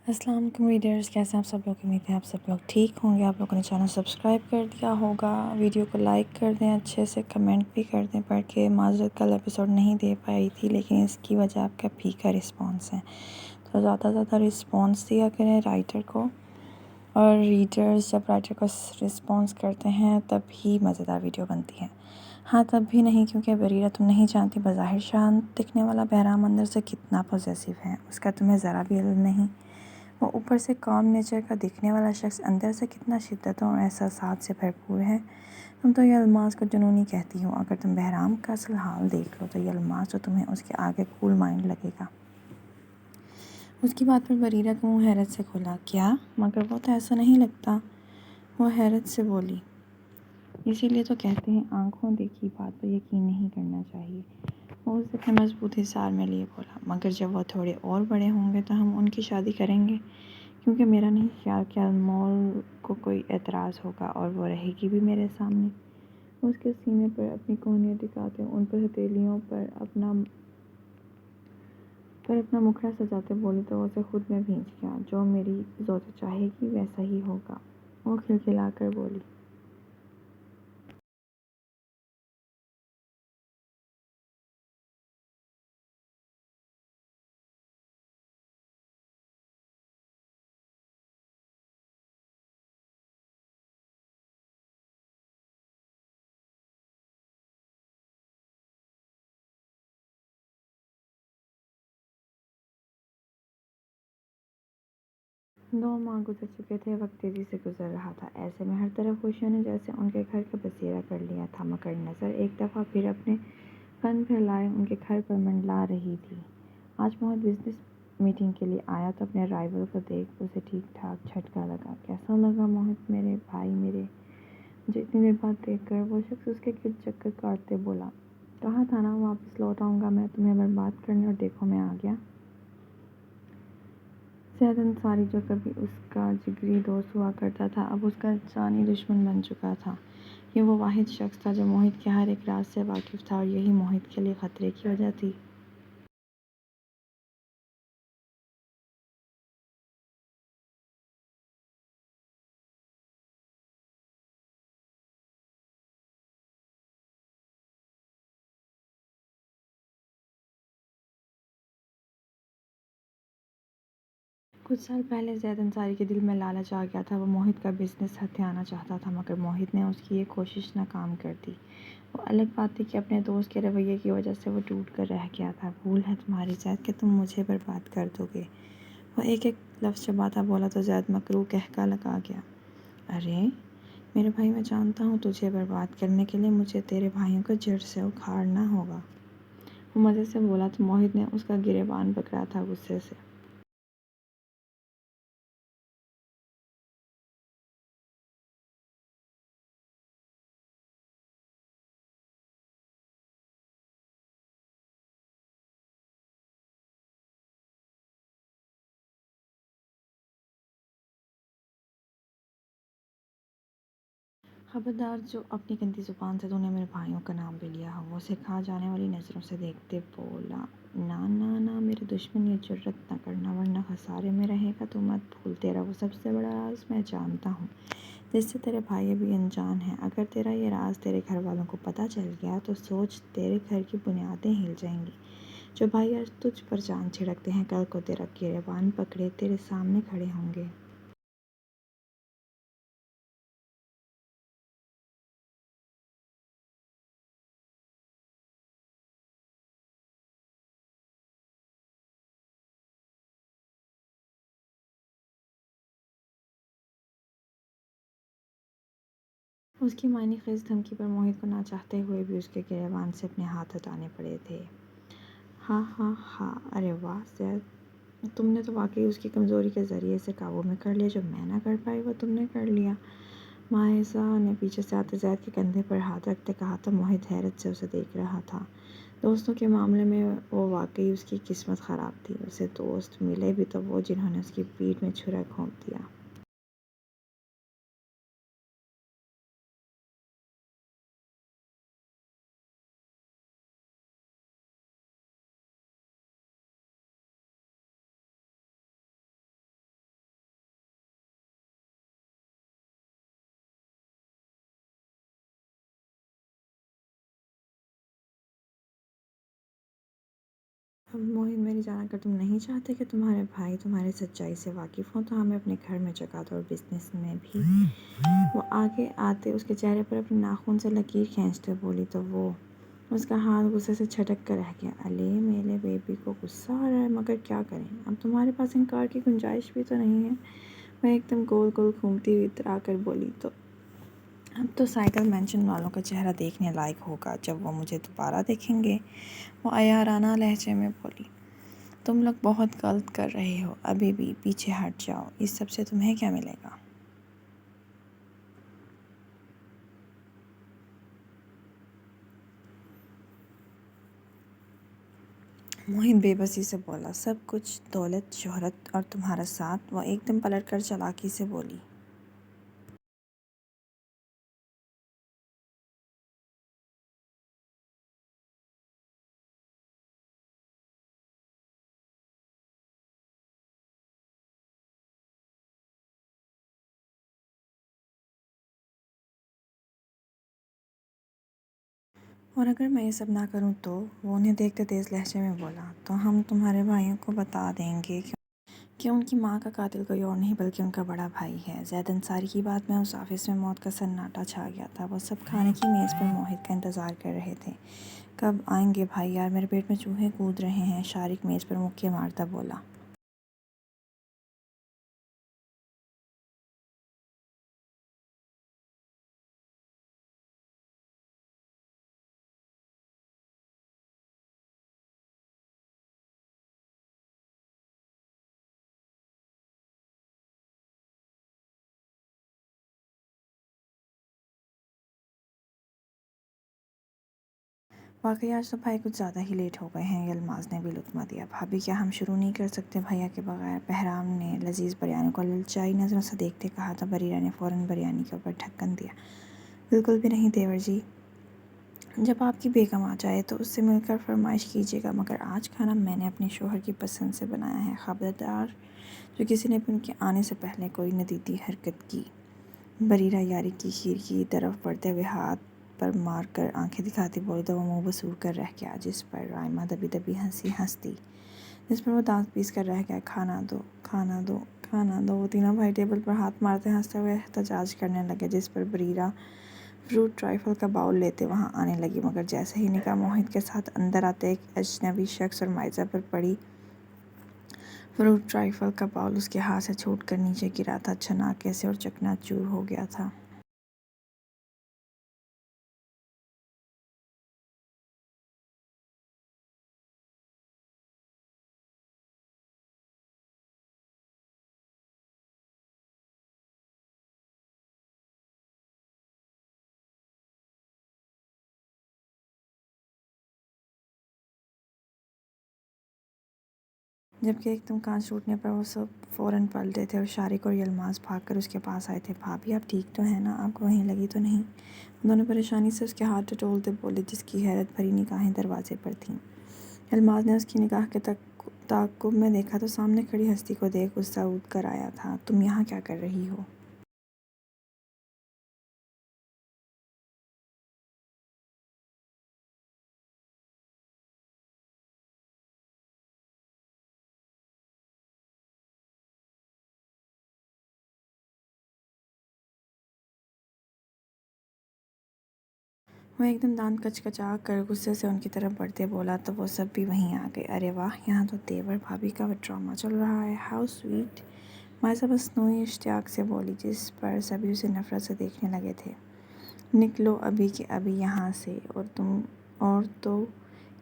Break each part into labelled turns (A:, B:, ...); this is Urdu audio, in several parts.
A: السلام علیکم ریڈرز، کیسے ہیں آپ سب لوگ؟ امید ہے آپ سب لوگ ٹھیک ہوں گے۔ آپ لوگوں نے چینل سبسکرائب کر دیا ہوگا، ویڈیو کو لائک کر دیں، اچھے سے کمنٹ بھی کر دیں۔ پڑھ کے معذرت، کل ایپیسوڈ نہیں دے پائی تھی، لیکن اس کی وجہ آپ کا پھیکا رسپانس ہے، تو زیادہ سے زیادہ رسپانس دیا کریں رائٹر کو، اور ریڈرز جب رائٹر کو رسپانس کرتے ہیں تب ہی مزیدار ویڈیو بنتی ہے۔ ہاں تب بھی نہیں، کیونکہ بریرہ تم نہیں جانتی بظاہر شانت دکھنے والا بہرام اندر سے کتنا پوزیسو ہے، اس کا تمہیں ذرا بھی علم نہیں۔ وہ اوپر سے کام نیچر کا دکھنے والا شخص اندر سے کتنا شدتوں اور احساسات سے بھرپور ہے۔ تم تو یہ الماس کو جنونی کہتی ہو، اگر تم بہرام کا اصل حال دیکھ لو تو یہ الماس تو تمہیں اس کے آگے کول مائنڈ لگے گا۔ اس کی بات پر بریرہ کا منہ حیرت سے کھلا۔ کیا؟ مگر وہ تو ایسا نہیں لگتا، وہ حیرت سے بولی۔ اسی لیے تو کہتے ہیں آنکھوں دیکھی بات پر یقین نہیں کرنا چاہیے۔ وہ اسے اپنے مضبوط حصار میں لیے بولا، مگر جب وہ تھوڑے اور بڑے ہوں گے تو ہم ان کی شادی کریں گے، کیونکہ میرا نہیں خیال کہ انمول کو کوئی اعتراض ہوگا، اور وہ رہے گی بھی میرے سامنے۔ اس کے سینے پر اپنی کوہنیاں ٹکاتے، ان پر ہتھیلیوں پر اپنا مکھڑا سجاتے بولی تو اسے خود میں بھینچ گیا۔ جو میری زوجہ چاہے گی ویسا ہی ہوگا، وہ کھلکھلا کر بولی۔ دو ماہ گزر چکے تھے، وقت تیزی سے گزر رہا تھا، ایسے میں ہر طرف خوشیوں نے جیسے ان کے گھر کا بسیرا کر لیا تھا، مگر نظر ایک دفعہ پھر اپنے فن پھیلائے ان کے گھر پر منڈلا رہی تھی۔ آج موہت بزنس میٹنگ کے لیے آیا تو اپنے رائیول کو دیکھ اسے ٹھیک ٹھاک جھٹکا لگا۔ کیسا لگا موہت میرے بھائی میرے؟ مجھے اتنی دیر بعد دیکھ کر وہ شخص اس کے گرد چکر کاٹتے بولا۔ کہا تھا نا واپس لوٹ آؤں گا میں تمہیں برباد کرنے، اور دیکھو میں آ گیا۔ زید انصاری جو کبھی اس کا جگری دوست ہوا کرتا تھا، اب اس کا جانی دشمن بن چکا تھا۔ یہ وہ واحد شخص تھا جو موہت کے ہر ایک راز سے واقف تھا، اور یہی موہت کے لیے خطرے کی وجہ تھی۔ کچھ سال پہلے زید انصاری کے دل میں لالچ آ گیا تھا، وہ موہت کا بزنس ہتھیانا چاہتا تھا، مگر موہت نے اس کی یہ کوشش ناکام کر دی۔ وہ الگ بات تھی کہ اپنے دوست کے رویے کی وجہ سے وہ ٹوٹ کر رہ گیا تھا۔ بھول ہے تمہاری زید کہ تم مجھے برباد کر دو گے۔ وہ ایک ایک لفظ چباتا بولا تو زید مکروہ قہقہہ لگا گیا۔ ارے میرے بھائی، میں جانتا ہوں تجھے برباد کرنے کے لیے مجھے تیرے بھائیوں کو جڑ سے اکھاڑنا ہوگا۔ وہ مزے سے بولا تو موہت نے اس کا گریبان پکڑا تھا غصے سے۔ خبردار، جو اپنی گندی زبان سے تو نے میرے بھائیوں کا نام بھی لیا ہو۔ وہ اسے کھا جانے والی نظروں سے دیکھتے بولا۔ نا نا نا میرے دشمن، یہ جرأت نہ کرنا، ورنہ خسارے میں رہے گا۔ تو مت بھول، تیرا وہ سب سے بڑا راز میں جانتا ہوں، جس سے تیرے بھائی بھی انجان ہیں۔ اگر تیرا یہ راز تیرے گھر والوں کو پتہ چل گیا تو سوچ، تیرے گھر کی بنیادیں ہل جائیں گی۔ جو بھائی آج تجھ پر جان چھڑکتے ہیں، کل کو تیرا گریبان پکڑے تیرے سامنے کھڑے ہوں گے۔ اس کی معنی خیز دھمکی پر موہت کو نہ چاہتے ہوئے بھی اس کے گریبان سے اپنے ہاتھ ہٹانے پڑے تھے۔ ہاں ہاں ہاں، ارے واہ زید، تم نے تو واقعی اس کی کمزوری کے ذریعے سے قابو میں کر لیا۔ جو میں نہ کر پائی وہ تم نے کر لیا۔ مائزہ نے پیچھے سے آتے زید کے کندھے پر ہاتھ رکھتے کہا تو موہت حیرت سے اسے دیکھ رہا تھا۔ دوستوں کے معاملے میں وہ واقعی اس کی قسمت خراب تھی۔ اسے دوست ملے بھی تو وہ جنہوں نے اس کی پیٹھ میں چھرا گھونپ دیا۔ موہن میری جان، اگر تم نہیں چاہتے کہ تمہارے بھائی تمہاری سچائی سے واقف ہوں تو ہمیں اپنے گھر میں جگہ دو اور بزنس میں بھی۔ وہ آگے آتے اس کے چہرے پر اپنے ناخن سے لکیر کھینچتے بولی تو وہ اس کا ہاتھ غصے سے چھٹک کر رہ گیا۔ الے میرے بیبی کو غصہ آ رہا ہے، مگر کیا کریں، اب تمہارے پاس انکار کی گنجائش بھی تو نہیں ہے۔ وہ ایک دم گول گول گھومتی ہوئی اترا کر بولی تو اب تو سائیکل مینشن والوں کا چہرہ دیکھنے لائق ہوگا جب وہ مجھے دوبارہ دیکھیں گے۔ وہ عیارانہ لہجے میں بولی، تم لوگ بہت غلط کر رہے ہو، ابھی بھی پیچھے ہٹ جاؤ، اس سب سے تمہیں کیا ملے گا؟ موہن بے بسی سے بولا، سب کچھ، دولت، شہرت اور تمہارا ساتھ۔ وہ ایک دم پلٹ کر چالاکی سے بولی، اور اگر میں یہ سب نہ کروں تو؟ وہ انہیں دیکھتے تیز لہجے میں بولا، تو ہم تمہارے بھائیوں کو بتا دیں گے کہ ان کی ماں کا قاتل کوئی اور نہیں بلکہ ان کا بڑا بھائی ہے۔ زید انصاری کی بات میں اس آفس میں موت کا سناٹا چھا گیا تھا۔ وہ سب کھانے کی میز پر موہد کا انتظار کر رہے تھے۔ کب آئیں گے بھائی یار، میرے پیٹ میں چوہے کود رہے ہیں، شارق میز پر مکے مارتا بولا۔ واقعی آج تو بھائی کچھ زیادہ ہی لیٹ ہو گئے ہیں، یلماز نے بھی لطمہ دیا۔ بھابھی کیا ہم شروع نہیں کر سکتے بھیا کے بغیر؟ بہرام نے لذیذ بریانی کو للچائی نظروں سے دیکھتے کہا تو بریرہ نے فوراً بریانی کے اوپر ڈھکن دیا۔ بالکل بھی نہیں دیور جی، جب آپ کی بیگم آ جائے تو اس سے مل کر فرمائش کیجیے گا، مگر آج کھانا میں نے اپنے شوہر کی پسند سے بنایا ہے۔ خبردار جو کسی نے بھی ان کے آنے سے پہلے کوئی ندیدی حرکت کی۔ بریرہ یاری کی کھیر کی طرف بڑھتے ہوئے ہاتھ پر مار کر آنکھیں دکھاتی بولی تو وہ منہ بسور کر رہ گیا، جس پر رائمہ دبی دبی ہنسی ہنستی، جس پر وہ دانت پیس کر رہ گیا۔ کھانا دو، کھانا دو، کھانا دو۔ وہ تینوں بھائی ٹیبل پر ہاتھ مارتے ہنستے ہوئے احتجاج کرنے لگے، جس پر بریرہ فروٹ ٹرائفل کا باؤل لیتے وہاں آنے لگی، مگر جیسے ہی نکاح موہد کے ساتھ اندر آتے ایک اجنبی شخص اور مائزہ پر پڑی فروٹ ٹرائفل کا باؤل اس کے ہاتھ سے چھوٹ کر نیچے گرا تھا، چھناکے سے اور چکنا چور ہو گیا تھا۔ جبکہ ایک دم کانچ ٹوٹنے پر وہ سب فوراً پلٹے تھے اور شارق اور یلماز بھاگ کر اس کے پاس آئے تھے۔ بھابھی آپ ٹھیک تو ہیں نا؟ آگ وہیں لگی تو نہیں؟ وہ دونوں پریشانی سے اس کے ہاتھ ٹٹولتے بولے، جس کی حیرت بھری نگاہیں دروازے پر تھیں۔ یلماز نے اس کی نگاہ کے تعاقب میں دیکھا تو سامنے کھڑی ہستی کو دیکھ غصہ اود کر آیا تھا۔ تم یہاں کیا کر رہی ہو؟ وہ ایک دم دانت کچکچا کر غصے سے ان کی طرف بڑھتے بولا تو وہ سب بھی وہیں آ گئے۔ ارے واہ، یہاں تو دیور بھابھی کا ڈرامہ چل رہا ہے، ہاؤ سویٹ! مائزہ مصنوعی اشتیاق سے بولی، جس پر سبھی اسے نفرت سے دیکھنے لگے تھے۔ نکلو ابھی کے ابھی یہاں سے، اور تو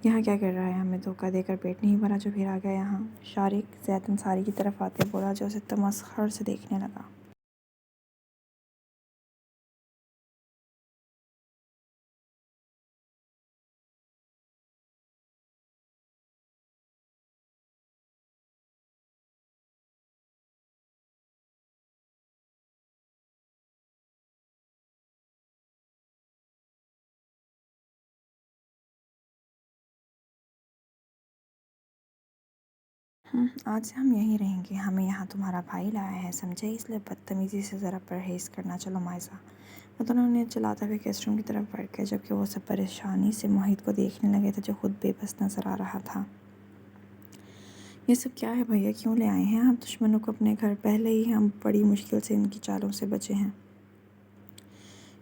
A: یہاں کیا کر رہا ہے؟ ہمیں دھوکہ دے کر پیٹ نہیں بھرا جو پھر آ گیا یہاں؟ شارق زید انصاری کی طرف آتے بولا، جو اسے تمسخر سے دیکھنے لگا۔ آج سے ہم یہیں رہیں گے، ہمیں یہاں تمہارا بھائی لایا ہے سمجھے، اس لیے بدتمیزی سے ذرا پرہیز کرنا۔ چلو مائزہ۔ وہ دونوں نے چلاتے ہوئے گیسٹ روم کی طرف بڑھ گئے، جبکہ وہ سب پریشانی سے موہد کو دیکھنے لگے تھے جو خود بے بس نظر آ رہا تھا۔ یہ سب کیا ہے بھیا؟ کیوں لے آئے ہیں آپ دشمنوں کو اپنے گھر؟ پہلے ہی ہم بڑی مشکل سے ان کی چالوں سے بچے ہیں،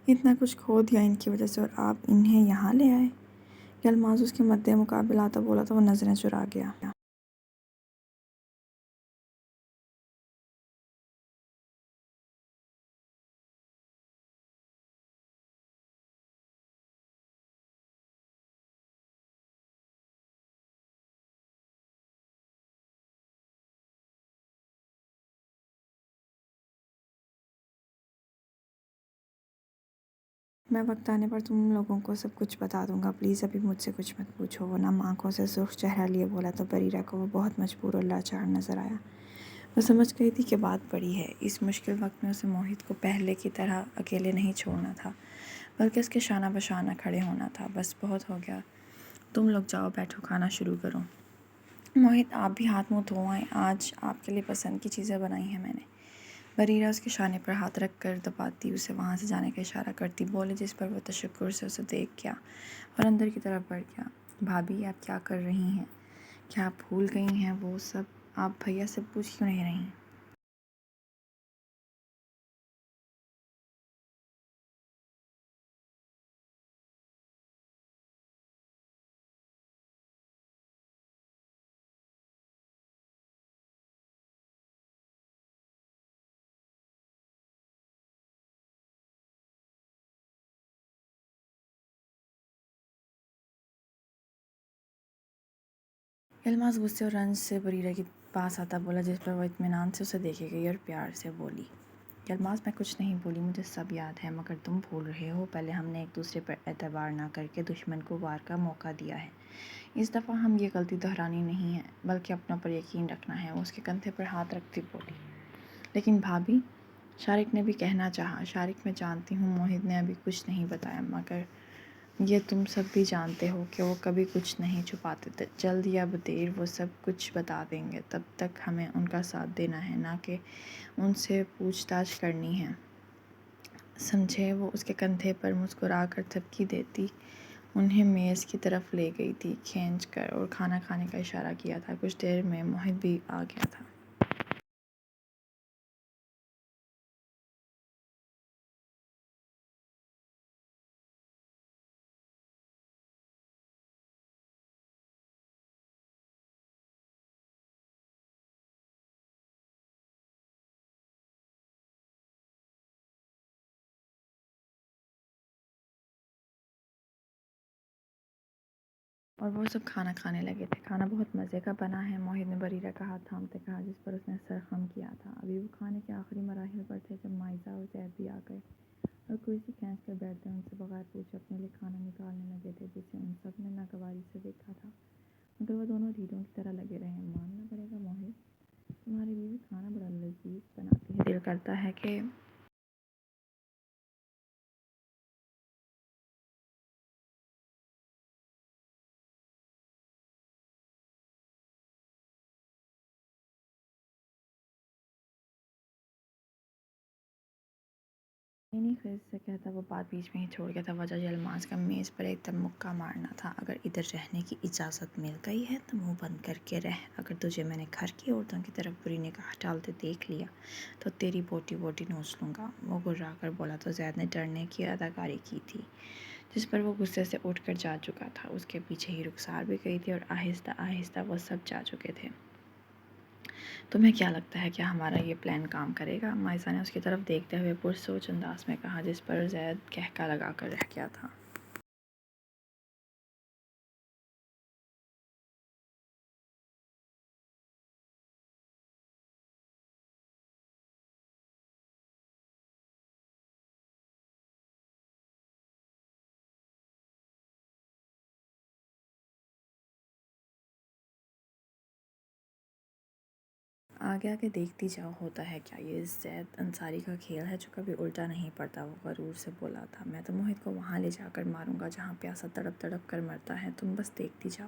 A: اتنا کچھ کھو دیا ان کی وجہ سے، اور آپ انہیں یہاں لے آئے؟ کہ الماس اس کے مد مقابل آتا بولا تو وہ نظریں چرا گیا۔ میں وقت آنے پر تم لوگوں کو سب کچھ بتا دوں گا، پلیز ابھی مجھ سے کچھ مت پوچھو۔ وہ نم آنکھوں سے سرخ چہرہ لیے بولا تو بریرہ کو وہ بہت مجبور اور لاچار نظر آیا۔ وہ سمجھ گئی تھی کہ بات بڑی ہے، اس مشکل وقت میں اسے موہت کو پہلے کی طرح اکیلے نہیں چھوڑنا تھا، بلکہ اس کے شانہ بشانہ کھڑے ہونا تھا۔ بس بہت ہو گیا، تم لوگ جاؤ بیٹھو، کھانا شروع کرو۔ موہت آپ بھی ہاتھ منہ دھو آئیں، آج آپ کے لیے پسند کی چیزیں بنائی ہیں میں نے۔ بریرہ اس کے شانے پر ہاتھ رکھ کر دباتی اسے وہاں سے جانے کا اشارہ کرتی بولے، جس پر وہ تشکر سے اسے دیکھ گیا اور اندر کی طرف بڑھ گیا۔ بھابھی آپ کیا کر رہی ہیں؟ کیا آپ بھول گئی ہیں وہ سب؟ آپ بھیا سے پوچھ کیوں نہیں رہی؟ الماس غصے اور رنج سے بریرہ کے پاس آتا بولا، جس پر وہ اطمینان سے اسے دیکھے گئی اور پیار سے بولی، الماس میں کچھ نہیں بولی، مجھے سب یاد ہے، مگر تم بھول رہے ہو، پہلے ہم نے ایک دوسرے پر اعتبار نہ کر کے دشمن کو وار کا موقع دیا ہے۔ اس دفعہ ہم یہ غلطی دہرانی نہیں ہے، بلکہ اپنوں پر یقین رکھنا ہے۔ وہ اس کے کندھے پر ہاتھ رکھتی بولی، لیکن بھابھی، شارق نے بھی کہنا چاہا۔ شارق، میں جانتی ہوں موہت نے ابھی کچھ نہیں بتایا، مگر یہ تم سب بھی جانتے ہو کہ وہ کبھی کچھ نہیں چھپاتے تھے، جلد یا بدیر وہ سب کچھ بتا دیں گے، تب تک ہمیں ان کا ساتھ دینا ہے، نہ کہ ان سے پوچھ تاچھ کرنی ہے، سمجھے؟ وہ اس کے کندھے پر مسکرا کر تھپکی دیتی انہیں میز کی طرف لے گئی تھی کھینچ کر، اور کھانا کھانے کا اشارہ کیا تھا۔ کچھ دیر میں موہت بھی آ گیا تھا۔ اور وہ سب کھانا کھانے لگے تھے۔ کھانا بہت مزے کا بنا ہے، موہت نے بریرہ کا ہاتھ تھامتے کہا، جس پر اس نے سر خم کیا تھا۔ ابھی وہ کھانے کے آخری مراحل پر تھے جب مائزہ اور زید بھی آ گئے اور کرسی کھینچ کر بیٹھ گئے۔ ان سے بغیر پوچھے اپنے لیے کھانا نکالنے لگے تھے، جسے ان سب نے ناگواری سے دیکھا تھا، مگر وہ دونوں ڈھیلوں کی طرح لگے رہے۔ ماننا پڑے گا موہت، تمہاری بیوی کھانا بڑا لذیذ بناتی ہے، دل کرتا ہے کہ نہیں خیر سے کہتا وہ بات بیچ میں ہی چھوڑ گیا تھا۔ وجہ یہ الماس کا میز پر ایک دم مکہ مارنا تھا۔ اگر ادھر رہنے کی اجازت مل گئی ہے تو منہ بند کر کے رہ، اگر تجھے میں نے گھر کی عورتوں کی طرف بری نگاہ ڈالتے دیکھ لیا تو تیری بوٹی بوٹی نوچ لوں گا۔ وہ گررا کر بولا تو زید نے ڈرنے کی اداکاری کی تھی، جس پر وہ غصے سے اٹھ کر جا چکا تھا۔ اس کے پیچھے ہی رخسار بھی گئی تھی، اور آہستہ آہستہ وہ سب جا چکے تھے۔ تمہیں کیا لگتا ہے کیا ہمارا یہ پلان کام کرے گا؟ مائزہ نے اس کی طرف دیکھتے ہوئے پرسوچ انداز میں کہا، جس پر زید کہکا لگا کر رہ گیا تھا۔ آگے آگے دیکھتی جاؤ ہوتا ہے کیا، یہ زید انصاری کا کھیل ہے جو کبھی الٹا نہیں پڑتا۔ وہ غرور سے بولا تھا، میں تو موہت کو وہاں لے جا کر ماروں گا جہاں پیاسا تڑپ تڑپ کر مرتا ہے، تم بس دیکھتی جاؤ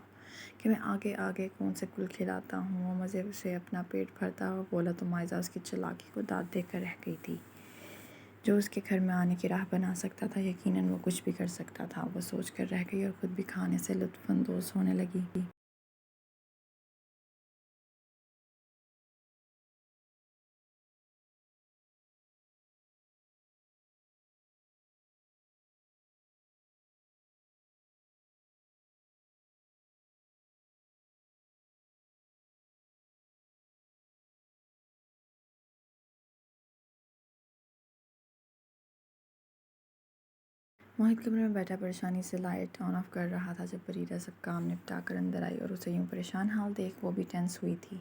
A: کہ میں آگے آگے کون سے کل کھلاتا ہوں۔ وہ مزے سے اپنا پیٹ بھرتا ہوا بولا تو مائزہ اس کی چالاکی کو داد دے کر رہ گئی تھی۔ جو اس کے گھر میں آنے کی راہ بنا سکتا تھا، یقیناً وہ کچھ بھی کر سکتا تھا۔ وہ سوچ کر رہ گئی اور خود بھی کھانے سے لطف اندوز ہونے لگی۔ موہت کمرے میں بیٹھا پریشانی سے لائٹ آن آف کر رہا تھا جب بریرہ سب کام نپٹا کر اندر آئی اور اسے یوں پریشان حال دیکھ وہ بھی ٹینس ہوئی تھی۔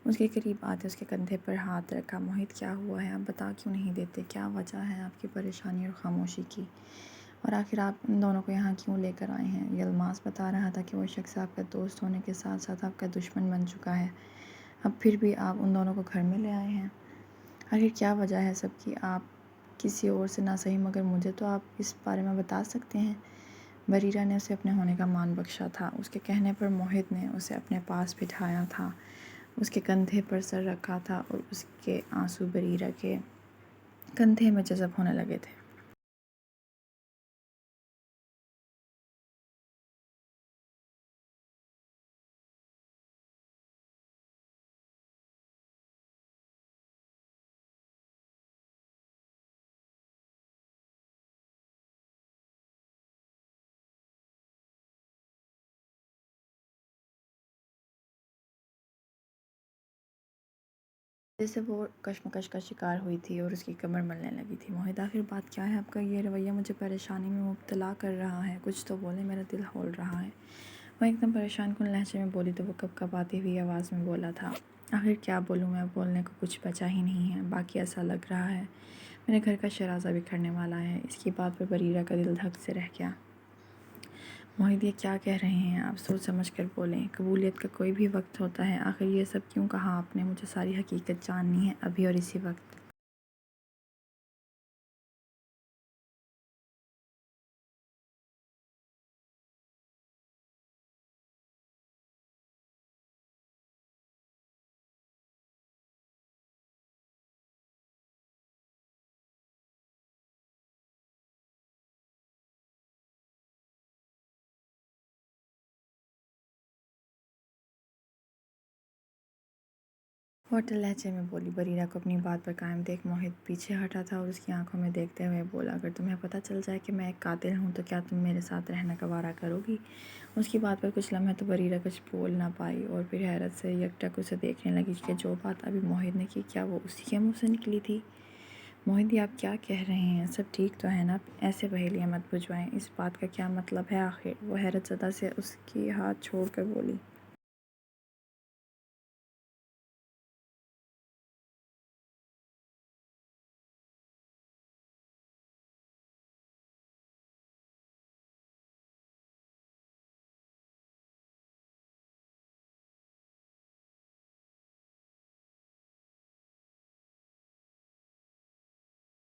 A: اس کے قریب آتے اس کے کندھے پر ہاتھ رکھا۔ موہت کیا ہوا ہے؟ آپ بتا کیوں نہیں دیتے؟ کیا وجہ ہے آپ کی پریشانی اور خاموشی کی؟ اور آخر آپ ان دونوں کو یہاں کیوں لے کر آئے ہیں؟ یلماس بتا رہا تھا کہ وہ شخص آپ کا دوست ہونے کے ساتھ ساتھ آپ کا دشمن بن چکا ہے، اب پھر بھی آپ ان دونوں کو گھر میں لے آئے ہیں۔ آخر کیا وجہ ہے سب کی؟ آپ کسی اور سے نہ صحیح مگر مجھے تو آپ اس بارے میں بتا سکتے ہیں۔ بریرہ نے اسے اپنے ہونے کا مان بخشا تھا۔ اس کے کہنے پر موہت نے اسے اپنے پاس بٹھایا تھا، اس کے کندھے پر سر رکھا تھا اور اس کے آنسو بریرہ کے کندھے میں جذب ہونے لگے تھے۔ جیسے وہ کشمکش کا شکار ہوئی تھی اور اس کی کمر ملنے لگی تھی۔ موہت آخر بات کیا ہے؟ آپ کا یہ رویہ مجھے پریشانی میں مبتلا کر رہا ہے، کچھ تو بولیں، میرا دل ہول رہا ہے۔ وہ ایک دم پریشان کن لہجے میں بولی تو وہ کپکپاتی ہوئی آواز میں بولا تھا، آخر کیا بولوں میں؟ بولنے کو کچھ بچا ہی نہیں ہے، باقی ایسا لگ رہا ہے میرے گھر کا شرازہ بکھرنے والا ہے۔ اس کی بات پر بریرہ کا دل دھک سے رہ گیا۔ موہت یہ کیا کہہ رہے ہیں آپ؟ سوچ سمجھ کر بولیں، قبولیت کا کوئی بھی وقت ہوتا ہے۔ آخر یہ سب کیوں کہا آپ نے؟ مجھے ساری حقیقت جاننی ہے ابھی اور اسی وقت۔ وہ اٹل لہجے میں بولی۔ بریرہ کو اپنی بات پر قائم دیکھ موہت پیچھے ہٹا تھا اور اس کی آنکھوں میں دیکھتے ہوئے بولا، اگر تمہیں پتہ چل جائے کہ میں ایک قاتل ہوں تو کیا تم میرے ساتھ رہنا گوارا کرو گی؟ اس کی بات پر کچھ لمحے تو بریرہ کچھ بول نہ پائی اور پھر حیرت سے یکٹک اسے دیکھنے لگی کہ جو بات ابھی موہت نے کی کیا وہ اسی کے منہ سے نکلی تھی۔ موہت یہ آپ کیا کہہ رہے ہیں؟ سب ٹھیک تو ہے نا؟ ایسے پہیلیاں مت بجھوائیں، اس بات کا کیا مطلب ہے آخر؟ وہ حیرت زدہ سے اس کی ہاتھ چھوڑ کر بولی۔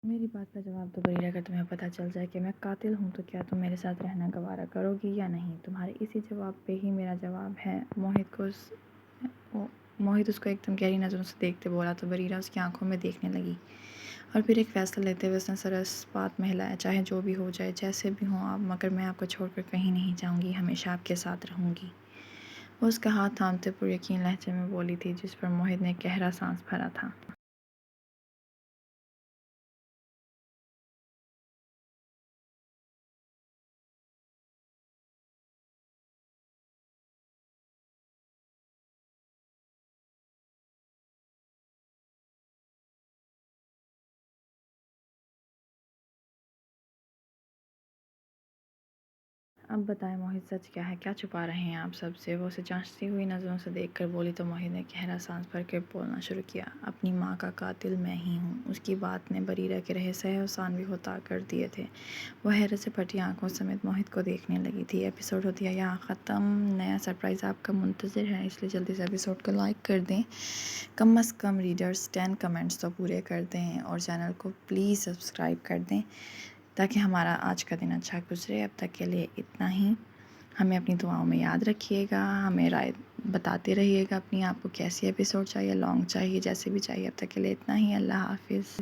A: میری بات کا جواب دو بریرہ، اگر تمہیں پتہ چل جائے کہ میں قاتل ہوں تو کیا تم میرے ساتھ رہنا گوارا کرو گی یا نہیں؟ تمہارے اسی جواب پہ ہی میرا جواب ہے۔ موہت اس کو ایک دم گہری نظروں سے دیکھتے بولا تو بریرہ اس کی آنکھوں میں دیکھنے لگی اور پھر ایک فیصلہ لیتے ہوئے اس نے سر اس بات میں ہلایا، چاہے جو بھی ہو جائے، جیسے بھی ہوں آپ، مگر میں آپ کو چھوڑ کر کہیں نہیں جاؤں گی، ہمیشہ آپ کے ساتھ رہوں گی۔ وہ اس کا ہاتھ تھامتے پر یقین لہجے میں بولی تھی جس پر موہت نے گہرا سانس بھرا تھا۔ اب بتائیں موہت، سچ کیا ہے؟ کیا چھپا رہے ہیں آپ سب سے؟ وہ اسے جانچتی ہوئی نظروں سے دیکھ کر بولی تو موہت نے گہرا سانس بھر کے بولنا شروع کیا، اپنی ماں کا قاتل میں ہی ہوں۔ اس کی بات نے بریرہ کے رہے سہے و ثانوی طاق کر دیے تھے۔ وہ حیرت سے پھٹی آنکھوں سمیت موہت کو دیکھنے لگی تھی۔ ایپیسوڈ ہوتی ہے یہاں ختم۔ نیا سرپرائز آپ کا منتظر ہے، اس لیے جلدی سے ایپیسوڈ کو لائک کر دیں، کم از کم ریڈرز 10 کمنٹس تو پورے کر دیں اور چینل کو پلیز سبسکرائب کر دیں تاکہ ہمارا آج کا دن اچھا گزرے۔ اب تک کے لیے اتنا ہی۔ ہمیں اپنی دعاؤں میں یاد رکھیے گا، ہمیں رائے بتاتے رہیے گا اپنی، آپ کو کیسی ایپیسوڈ چاہیے، لانگ چاہیے، جیسے بھی چاہیے۔ اب تک کے لیے اتنا ہی۔ اللہ حافظ۔